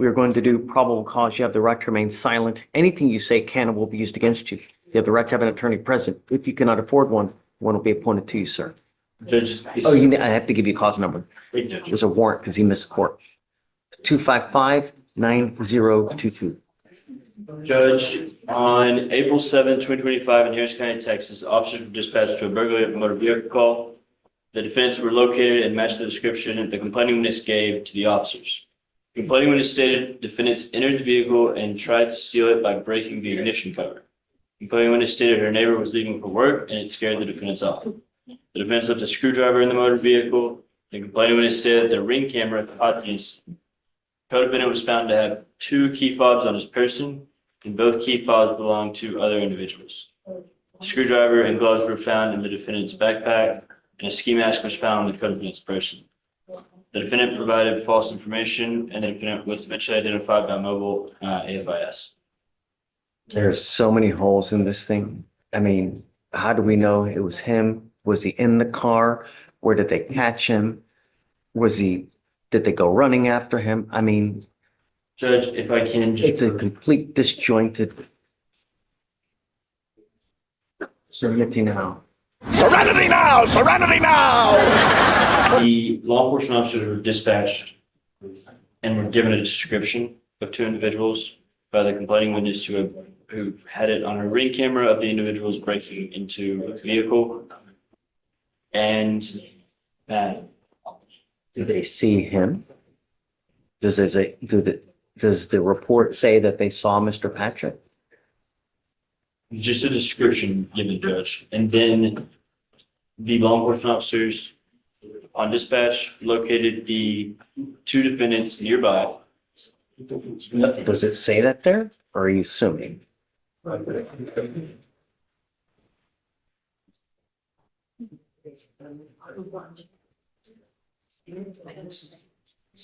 We are going to do probable cause. You have the right to remain silent. Anything you say can and will be used against you. You have the right to have an attorney present. If you cannot afford one, one will be appointed to you, sir. Judge. Oh, I have to give you a cause number. There's a warrant because he missed court. 255-9022. Judge, on April 7th, 2025 in Harris County, Texas, officers were dispatched to a burglary of a motor vehicle call. The defendants were located and matched the description the complaining witness gave to the officers. The complaining witness stated defendants entered the vehicle and tried to steal it by breaking the ignition cover. The complaining witness stated her neighbor was leaving for work and it scared the defendants off. The defendants left a screwdriver in the motor vehicle. The complaining witness stated the ring camera caught the incident. The co-defendant was found to have 2 key fobs on his person, and both key fobs belonged to other individuals. The screwdriver and gloves were found in the defendant's backpack, and a ski mask was found on the co-defendant's person. The defendant provided false information, and the defendant was eventually identified by mobile AFIS. There's so many holes in this thing. I mean, how do we know it was him? Was he in the car? Where did they catch him? Did they go running after him? I mean, Judge, if I can just... it's a complete disjointed. Serenity now. Serenity now! Serenity now! The law enforcement officers were dispatched and were given a description of 2 individuals by the complaining witness who had it on a ring camera of the individuals breaking into a vehicle. And Did they see him? Does the report say that they saw Mr. Patrick? just a description given, Judge. And then the law enforcement officers on dispatch located the 2 defendants nearby. Does it say that there, or are you assuming?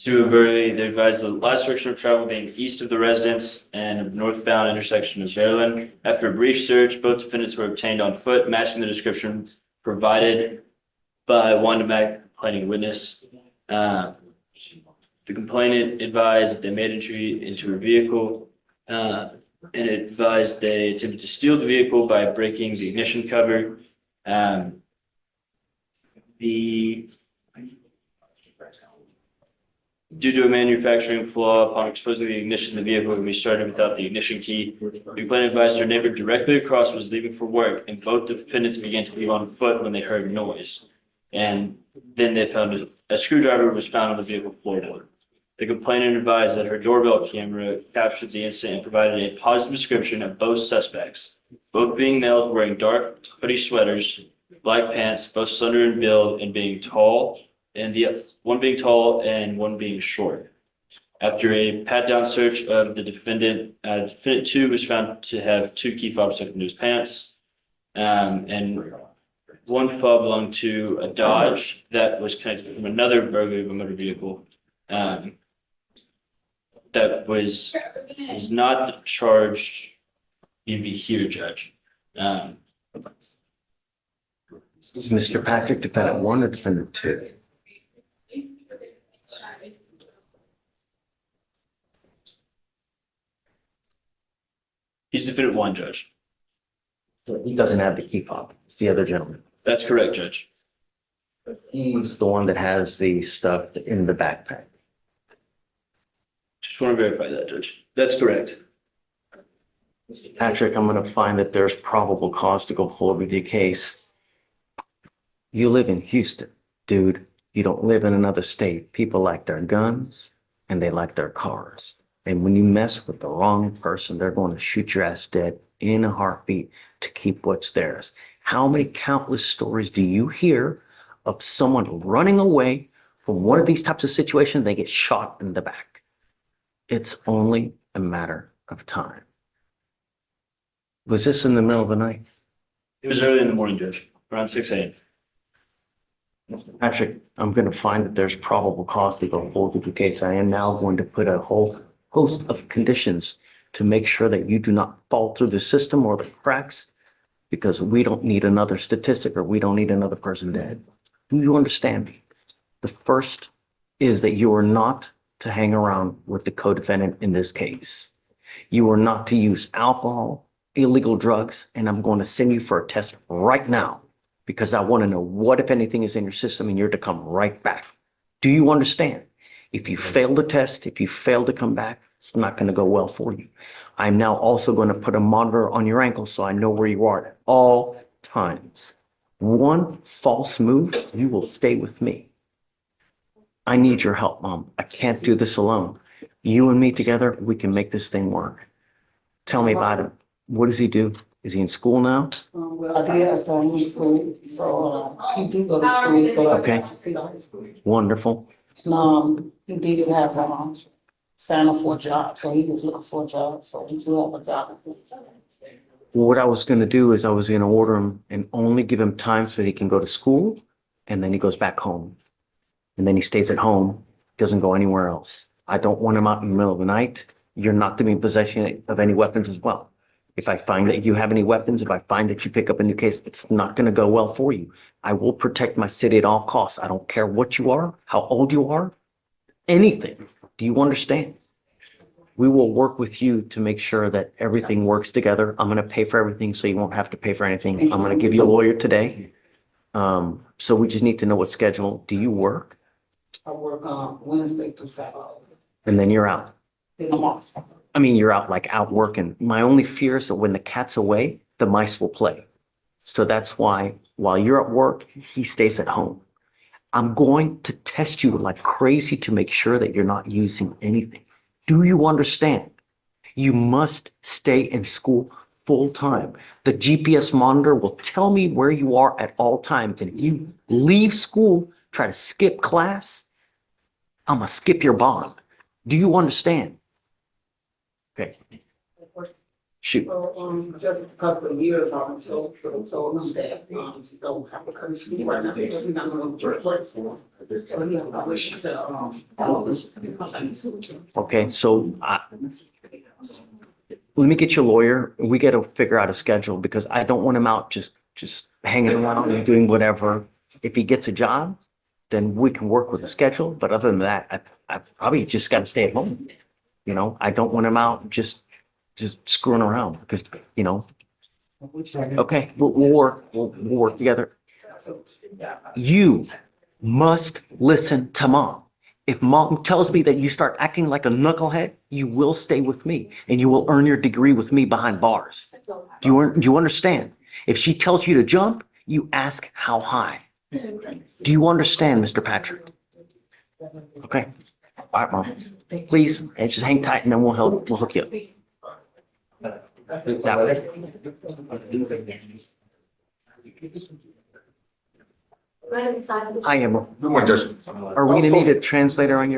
To a burglary, they advised the last direction of travel being east of the residence and northbound intersection of Maryland. After a brief search, both defendants were obtained on foot, matching the description provided by one complaining witness. The complainant advised that they made entry into a vehicle and advised they attempted to steal the vehicle by breaking the ignition cover. Due to a manufacturing flaw, upon exposing the ignition, the vehicle can be started without the ignition key. The complainant advised her neighbor directly across was leaving for work, and both defendants began to leave on foot when they heard noise. And then they found a screwdriver was found on the vehicle floorboard. The complainant advised that her doorbell camera captured the incident and provided a positive description of both suspects, both being males wearing dark hoodie sweaters, black pants, both slender in build and being tall, and the one being tall and one being short. After a pat-down search of the defendant, defendant 2 was found to have 2 key fobs stuck into his pants, and one fob belonged to a Dodge that was connected from another burglary of a motor vehicle. That was not the charge you'd be here, Judge. Is Mr. Patrick defendant 1 or defendant 2? He's defendant 1, Judge. He doesn't have the key fob. It's the other gentleman. That's correct, Judge. He's the one that has the stuff in the backpack. Just want to verify that, Judge. That's correct. Patrick, I'm going to find that there's probable cause to go forward with your case. You live in Houston, dude. You don't live in another state. People like their guns and they like their cars. And when you mess with the wrong person, they're going to shoot your ass dead in a heartbeat to keep what's theirs. How many countless stories do you hear of someone running away from one of these types of situations? They get shot in the back. It's only a matter of time. Was this in the middle of the night? It was early in the morning, Judge, around 6 a.m. Patrick, I'm going to find that there's probable cause to go forward with the case. I am now going to put a whole host of conditions to make sure that you do not fall through the system or the cracks, because we don't need another statistic or we don't need another person dead. Do you understand me? The first is that you are not to hang around with the co-defendant in this case. You are not to use alcohol, illegal drugs, and I'm going to send you for a test right now because I want to know what, if anything, is in your system, and you're to come right back. Do you understand? If you fail the test, if you fail to come back, it's not going to go well for you. I'm now also going to put a monitor on your ankle so I know where you are at all times. One false move, you will stay with me. I need your help, Mom. I can't do this alone. You and me together, we can make this thing work. Tell me about it. What does he do? Is he in school now? Well, I did, so he's school, so, he do go to school, but. Okay. Wonderful. He did have, sign up for a job, so he was looking for a job, so he do have a job. What I was going to do is I was going to order him and only give him time so that he can go to school, and then he goes back home. And then he stays at home, doesn't go anywhere else. I don't want him out in the middle of the night. You're not to be in possession of any weapons as well. If I find that you have any weapons, if I find that you pick up a new case, it's not going to go well for you. I will protect my city at all costs. I don't care what you are, how old you are, anything. Do you understand? We will work with you to make sure that everything works together. I'm going to pay for everything so you won't have to pay for anything. I'm going to give you a lawyer today. So we just need to know what schedule. Do you work? I work on Wednesday through Saturday. And then you're out. Then I'm off. I mean, you're out like out working. My only fear is that when the cat's away, the mice will play. So that's why while you're at work, he stays at home. I'm going to test you like crazy to make sure that you're not using anything. Do you understand? You must stay in school full time. The GPS monitor will tell me where you are at all times. And if you leave school, try to skip class, I'm gonna skip your bond. Do you understand? Okay. Shoot. So, just a couple of years on, so him that, you don't have a curfew right now, because we're not going to work for him. So, yeah, I wish to, Okay, so let me get you a lawyer. We got to figure out a schedule because I don't want him out just hanging around and doing whatever. If he gets a job, then we can work with a schedule. But other than that, I probably just got to stay at home. You know, I don't want him out just screwing around because, you know, okay, we'll work together. You must listen to Mom. If Mom tells me that you start acting like a knucklehead, you will stay with me and you will earn your degree with me behind bars. Do you understand? If she tells you to jump, you ask how high. Do you understand, Mr. Patrick? Okay. All right, Mom. Please, and just hang tight and then we'll hook you up. That way. Hi, Emma. Good morning, Judge. Are we gonna need a translator on your